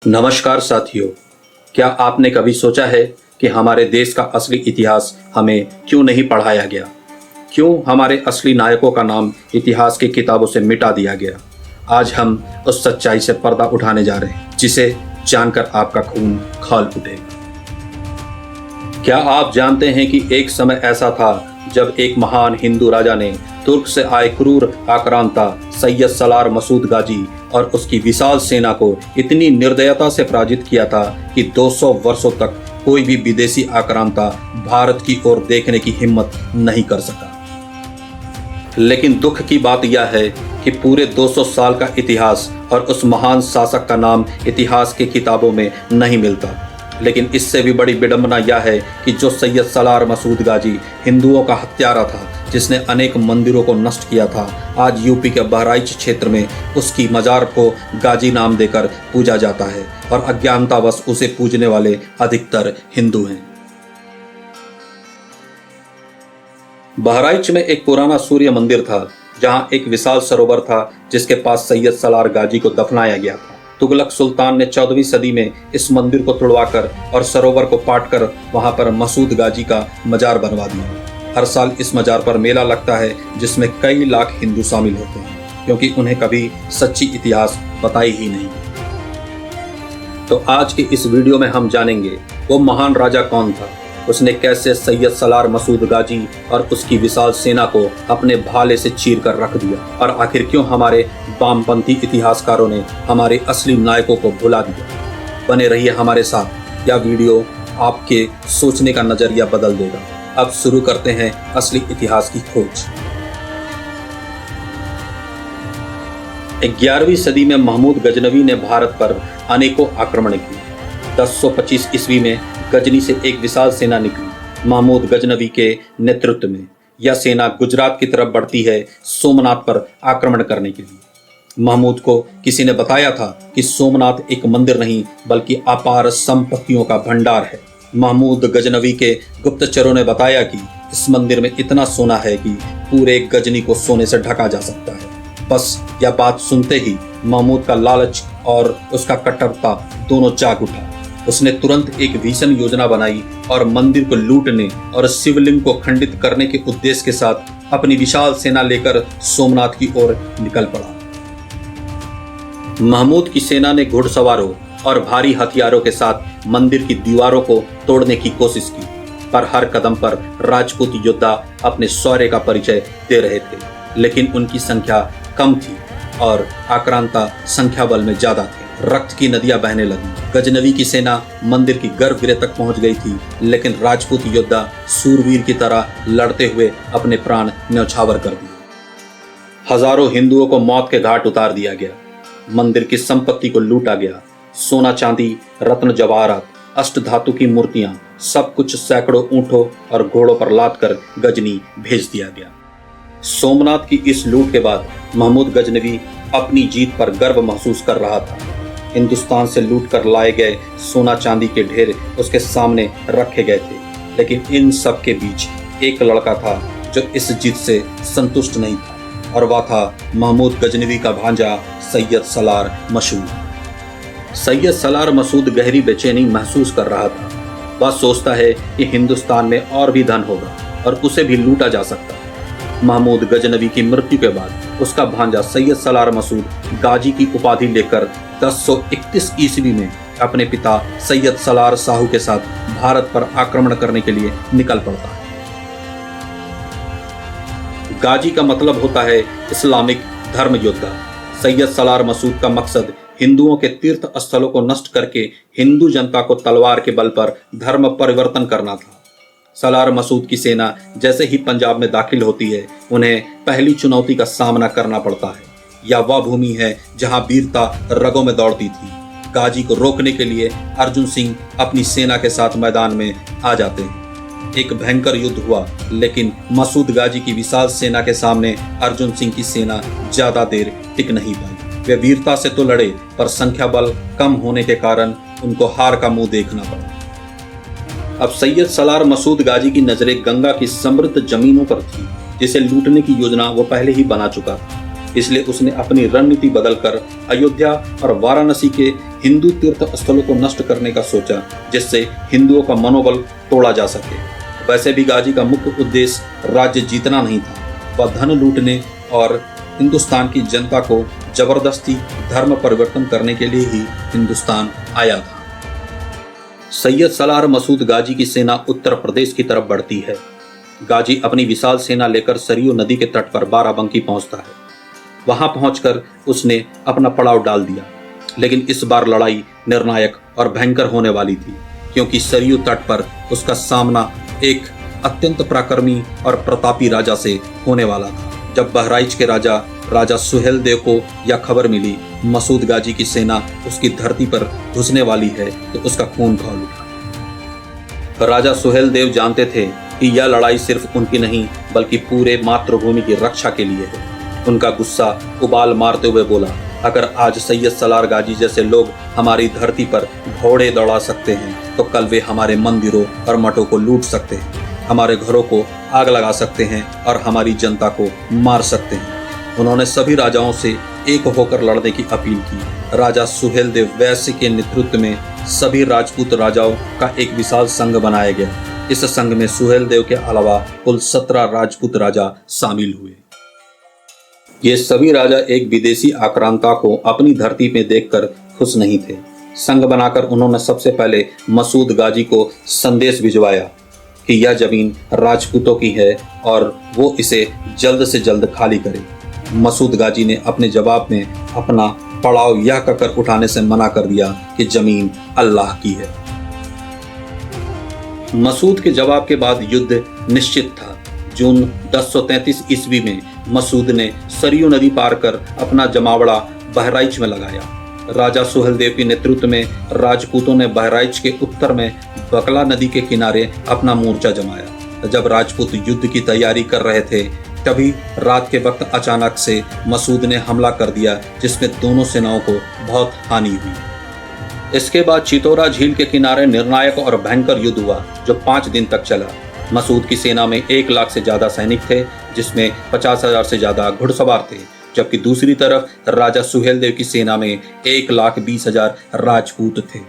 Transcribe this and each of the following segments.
नमस्कार साथियों, क्या आपने कभी सोचा है कि हमारे देश का असली इतिहास हमें क्यों नहीं पढ़ाया गया? क्यों हमारे असली नायकों का नाम इतिहास की किताबों से मिटा दिया गया? आज हम उस सच्चाई से पर्दा उठाने जा रहे हैं, जिसे जानकर आपका खून खौल उठेगा। क्या आप जानते हैं कि एक समय ऐसा था जब एक महान हिंदू राजा ने तुर्क से आए क्रूर आक्रांता सैयद सलार मसूद गाजी और उसकी विशाल सेना को इतनी निर्दयता से पराजित किया था कि 200 वर्षों तक कोई भी विदेशी आक्रांता भारत की ओर देखने की हिम्मत नहीं कर सका। लेकिन दुख की बात यह है कि पूरे 200 साल का इतिहास और उस महान शासक का नाम इतिहास की किताबों में नहीं मिलता। लेकिन इससे भी बड़ी विडंबना यह है कि जो सैयद सलार मसूद गाजी हिंदुओं का हत्यारा था, जिसने अनेक मंदिरों को नष्ट किया था, आज यूपी के बहराइच क्षेत्र में उसकी मजार को गाजी नाम देकर पूजा जाता है और अज्ञानतावश उसे पूजने वाले अधिकतर हिंदू हैं। बहराइच में एक पुराना सूर्य मंदिर था, जहां एक विशाल सरोवर था जिसके पास सैयद सलार गाजी को दफनाया गया था। तुगलक सुल्तान ने 14वीं सदी में इस मंदिर को तुड़वाकर और सरोवर को पाटकर वहां पर मसूद गाजी का मजार बनवा दिया। हर साल इस मजार पर मेला लगता है, जिसमें कई लाख हिंदू शामिल होते हैं, क्योंकि उन्हें कभी सच्ची इतिहास बताई ही नहीं। तो आज के इस वीडियो में हम जानेंगे वो महान राजा कौन था, उसने कैसे सैयद सलार मसूद गाजी और उसकी विशाल सेना को अपने भाले से चीर कर रख दिया, और आखिर क्यों हमारे वामपंथी इतिहासकारों ने हमारे असली नायकों को भुला दिया। बने रहिए हमारे साथ, यह वीडियो आपके सोचने का नजरिया बदल देगा। अब शुरू करते हैं असली इतिहास की खोज। 11वीं सदी में महमूद गजनवी ने भारत पर अनेकों आक्रमण किए। 1025 ईस्वी में गजनी से एक विशाल सेना निकली। महमूद गजनवी के नेतृत्व में यह सेना गुजरात की तरफ बढ़ती है, सोमनाथ पर आक्रमण करने के लिए। महमूद को किसी ने बताया था कि सोमनाथ एक मंदिर नहीं बल्कि अपार संपत्तियों का भंडार है। महमूद गजनवी के गुप्तचरों ने बताया कि इस मंदिर में इतना सोना है कि पूरे गजनी को सोने से ढका जा सकता है। बस यह बात सुनते ही महमूद का लालच और उसका कट्टरता दोनों जाग उठा। उसने तुरंत एक भीषण योजना बनाई और मंदिर को लूटने और शिवलिंग को खंडित करने के उद्देश्य के साथ अपनी विशाल सेना लेकर सोमनाथ की ओर निकल पड़ा। महमूद की सेना ने घुड़सवारों और भारी हथियारों के साथ मंदिर की दीवारों को तोड़ने की कोशिश की, पर हर कदम पर राजपूत योद्धा अपने शौर्य का परिचय दे रहे थे। लेकिन उनकी संख्या कम थी और आक्रांता संख्या बल में ज्यादा थे। रक्त की नदियां बहने लगी। गजनवी की सेना मंदिर की गर्भगृह तक पहुंच गई थी, लेकिन राजपूत योद्धा सूरवीर की तरह लड़ते हुए अपने प्राण न्यौछावर कर दिए। हजारों हिंदुओं को मौत के घाट उतार दिया गया। मंदिर की संपत्ति को लूटा गया। सोना चांदी, रत्न जवाहरात, अष्ट धातु की मूर्तियां, सब कुछ सैकड़ों ऊंटों और घोड़ों पर लाद कर गजनी भेज दिया गया। सोमनाथ की इस लूट के बाद महमूद गजनवी अपनी जीत पर गर्व महसूस कर रहा था। हिंदुस्तान से लूट कर लाए गए सोना चांदी के ढेर उसके सामने रखे गए थे, लेकिन इन सब के बीच एक लड़का था जो इस जीत से संतुष्ट नहीं था, और वह था महमूद गजनवी का भांजा सैयद सलार मसूद। सैयद सलार मसूद गहरी बेचैनी महसूस कर रहा था। वह सोचता है कि हिंदुस्तान में और भी धन होगा और उसे भी लूटा जा सकता है। महमूद गजनवी की मृत्यु के बाद उसका भांजा सैयद सलार मसूद गाजी की उपाधि लेकर 1031 ईस्वी में अपने पिता सैयद सलार साहू के साथ भारत पर आक्रमण करने के लिए निकल पड़ता है। गाजी का मतलब होता है इस्लामिक धर्म योद्धा। सैयद सलार मसूद का मकसद हिंदुओं के तीर्थ स्थलों को नष्ट करके हिंदू जनता को तलवार के बल पर धर्म परिवर्तन करना था। सलार मसूद की सेना जैसे ही पंजाब में दाखिल होती है, उन्हें पहली चुनौती का सामना करना पड़ता है। यह वह भूमि है जहां वीरता रगों में दौड़ती थी। गाजी को रोकने के लिए अर्जुन सिंह अपनी सेना के साथ मैदान में आ जाते हैं। एक भयंकर युद्ध हुआ, लेकिन मसूद गाजी की विशाल सेना के सामने अर्जुन सिंह की सेना ज्यादा देर टिक नहीं पाई। वे वीरता से तो लड़े, पर संख्या बल कम होने के कारण उनको हार का मुंह देखना पड़ा। अब सैयद सलार मसूद गाजी की नजरें गंगा की समृद्ध जमीनों पर थी, जिसे लूटने की योजना वो पहले ही बना चुका था। इसलिए उसने अपनी रणनीति बदलकर अयोध्या और वाराणसी के हिंदू तीर्थ स्थलों को नष्ट करने का सोचा, जिससे हिंदुओं का मनोबल तोड़ा जा सके। वैसे भी गाजी का मुख्य उद्देश्य राज्य जीतना नहीं था, वह धन लूटने और हिंदुस्तान की जनता को जबरदस्ती धर्म परिवर्तन करने के लिए ही हिंदुस्तान आया था। सैयद सलार मसूद गाजी की सेना उत्तर प्रदेश की तरफ बढ़ती है। गाजी अपनी विशाल सेना लेकर सरयू नदी के तट पर बाराबंकी पहुंचता है। वहां पहुंचकर उसने अपना पड़ाव डाल दिया, लेकिन इस बार लड़ाई निर्णायक और भयंकर होने वाली थी, क्योंकि सरयू तट पर उसका सामना एक अत्यंत पराक्रमी और प्रतापी राजा से होने वाला था। जब बहराइच के राजा सुहेल देव को यह खबर मिली मसूद गाजी की सेना उसकी धरती पर घुसने वाली है, तो उसका खून खौल उठा। राजा सुहेल देव जानते थे कि यह लड़ाई सिर्फ उनकी नहीं बल्कि पूरे मातृभूमि की रक्षा के लिए है। उनका गुस्सा उबाल मारते हुए बोला, अगर आज सैयद सलार गाजी जैसे लोग हमारी धरती पर घोड़े दौड़ा सकते हैं, तो कल वे हमारे मंदिरों और मठों को लूट सकते हैं, हमारे घरों को आग लगा सकते हैं और हमारी जनता को मार सकते हैं। उन्होंने सभी राजाओं से एक होकर लड़ने की अपील की। राजा सुहेल देव वैश्य के नेतृत्व में सभी राजपूत राजाओं का एक विशाल संघ बनाया गया। इस संघ में सुहेल देव के अलावा कुल 17 राजपूत राजा शामिल हुए। ये सभी राजा एक विदेशी आक्रांता को अपनी धरती में देखकर खुश नहीं थे। संघ बनाकर उन्होंने सबसे पहले मसूद गाजी को संदेश भिजवाया कि यह जमीन राजपूतों की है और वो इसे जल्द से जल्द खाली करे। मसूद गाजी ने अपने जवाब में अपना पड़ाव यह कहकर उठाने से मना कर दिया कि जमीन अल्लाह की है। मसूद के जवाब के बाद युद्ध निश्चित था। जून 1033 ईस्वी में मसूद ने सरयू नदी पार कर अपना जमावड़ा बहराइच में लगाया। राजा सुहेल देव के नेतृत्व में राजपूतों ने बहराइच के उत्तर में बकला नदी के किनारे अपना मोर्चा जमाया। जब राजपूत युद्ध की तैयारी कर रहे थे, तभी रात के वक्त अचानक से मसूद ने हमला कर दिया, जिसमें दोनों सेनाओं को बहुत हानि हुई। इसके बाद चितौरा झील के किनारे निर्णायक और भयंकर युद्ध हुआ, जो 5 दिन तक चला। मसूद की सेना में 1 लाख से ज्यादा सैनिक थे, जिसमें 50,000 से ज्यादा घुड़सवार थे, जबकि दूसरी तरफ राजा सुहेल देव की सेना में 1,20,000 राजपूत थे।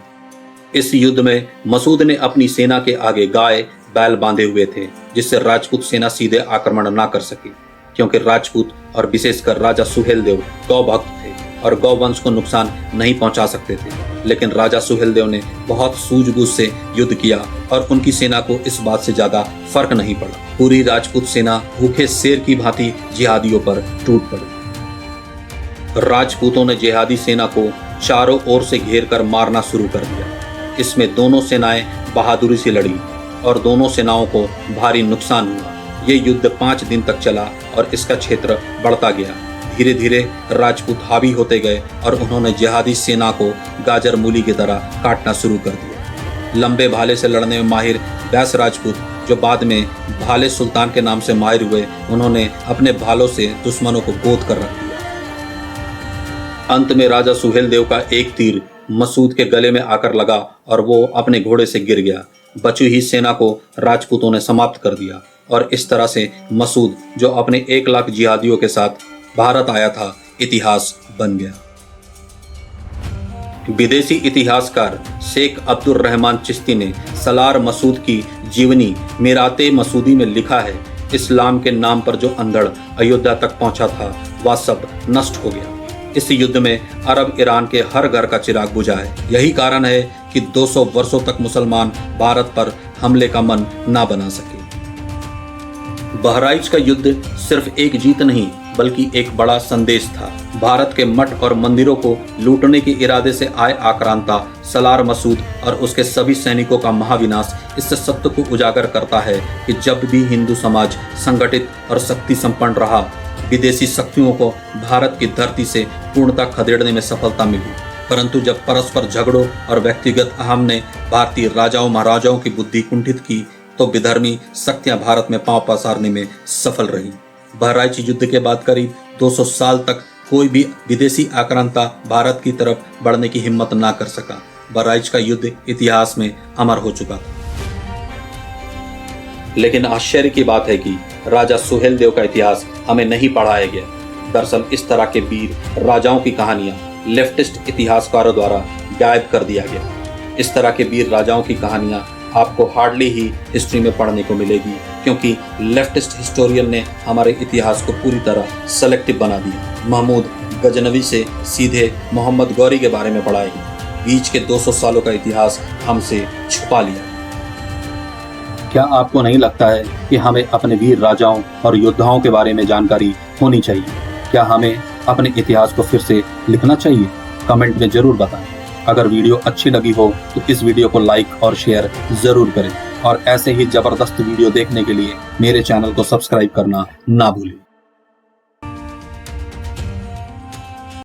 इस युद्ध में मसूद ने अपनी सेना के आगे गाय बैल बांधे हुए थे, जिससे राजपूत सेना सीधे आक्रमण न कर सके, क्योंकि राजपूत और विशेषकर राजा सुहेल देव गौ भक्त थे और गौवंश को नुकसान नहीं पहुंचा सकते थे। लेकिन राजा सुहेल देव ने बहुत सूझबूझ से युद्ध किया और उनकी सेना को इस बात से ज्यादा फर्क नहीं पड़ा। पूरी राजपूत सेना भूखे शेर की भांति जिहादियों पर टूट पड़ी। राजपूतों ने जिहादी सेना को चारों ओर से घेर कर मारना शुरू कर दिया। इसमें दोनों सेनाएं बहादुरी से लड़ी और दोनों सेनाओं को भारी नुकसान हुआ। ये युद्ध 5 दिन तक चला और इसका क्षेत्र बढ़ता गया। धीरे धीरे राजपूत हावी होते गए और उन्होंने जिहादी सेना को गाजर मूली की तरह काटना शुरू कर दिया। लंबे भाले से लड़ने में माहिर बैस राजपूत, जो बाद में भाले सुल्तान के नाम से माहिर हुए, उन्होंने अपने भालों से दुश्मनों को गोद कर रख दिया। अंत में राजा सुहेल देव का एक तीर मसूद के गले में आकर लगा और वो अपने घोड़े से गिर गया। बची हुई सेना को राजपूतों ने समाप्त कर दिया और इस तरह से मसूद, जो अपने 1 लाख जिहादियों के साथ भारत आया था, इतिहास बन गया। विदेशी इतिहासकार शेख अब्दुल रहमान चिश्ती ने सलार मसूद की जीवनी मीराते मसूदी में लिखा है, इस्लाम के नाम पर जो अंधड़ अयोध्या तक पहुंचा था, वह सब नष्ट हो गया। इस युद्ध में अरब ईरान के हर घर का चिराग बुझा है। यही कारण है कि 200 वर्षों तक मुसलमान भारत पर हमले का मन ना बना सके। बहराइच का युद्ध सिर्फ एक जीत नहीं बल्कि एक बड़ा संदेश था। भारत के मठ और मंदिरों को लूटने के इरादे से आए आक्रांता सलार मसूद और उसके सभी सैनिकों का महाविनाश इस सत्य को उजागर करता है कि जब भी हिंदू समाज संगठित और शक्ति संपन्न रहा, विदेशी शक्तियों को भारत की धरती से पूर्णतः खदेड़ने में सफलता मिली। परंतु जब परस्पर झगड़ों और व्यक्तिगत अहम ने भारतीय राजाओं महाराजाओं की बुद्धि कुंठित की, तो विधर्मी शक्तियां भारत में पांव पसारने में सफल रही। बहराइच युद्ध के बाद करीब 200 साल तक कोई भी विदेशी आक्रांता भारत की तरफ बढ़ने की हिम्मत ना कर सका। बहराइच का युद्ध इतिहास में अमर हो चुका था। लेकिन आश्चर्य की बात है कि राजा सुहेल देव का इतिहास हमें नहीं पढ़ाया गया। दरअसल इस तरह के वीर राजाओं की कहानियां लेफ्टिस्ट इतिहासकारों द्वारा गायब कर दिया गया। इस तरह के वीर राजाओं की कहानियां आपको हार्डली ही हिस्ट्री में पढ़ने को मिलेगी, क्योंकि लेफ्टिस्ट हिस्टोरियन ने हमारे इतिहास को पूरी तरह सेलेक्टिव बना दिया। महमूद गजनवी से सीधे मोहम्मद गौरी के बारे में पढ़ाएंगे, बीच के 200 सालों का इतिहास हमसे छुपा लिया। क्या आपको नहीं लगता है कि हमें अपने वीर राजाओं और योद्धाओं के बारे में जानकारी होनी चाहिए? क्या हमें अपने इतिहास को फिर से लिखना चाहिए? कमेंट में जरूर बताएं। अगर वीडियो अच्छी लगी हो तो इस वीडियो को लाइक और शेयर जरूर करें, और ऐसे ही जबरदस्त वीडियो देखने के लिए मेरे चैनल को सब्सक्राइब करना ना भूलें।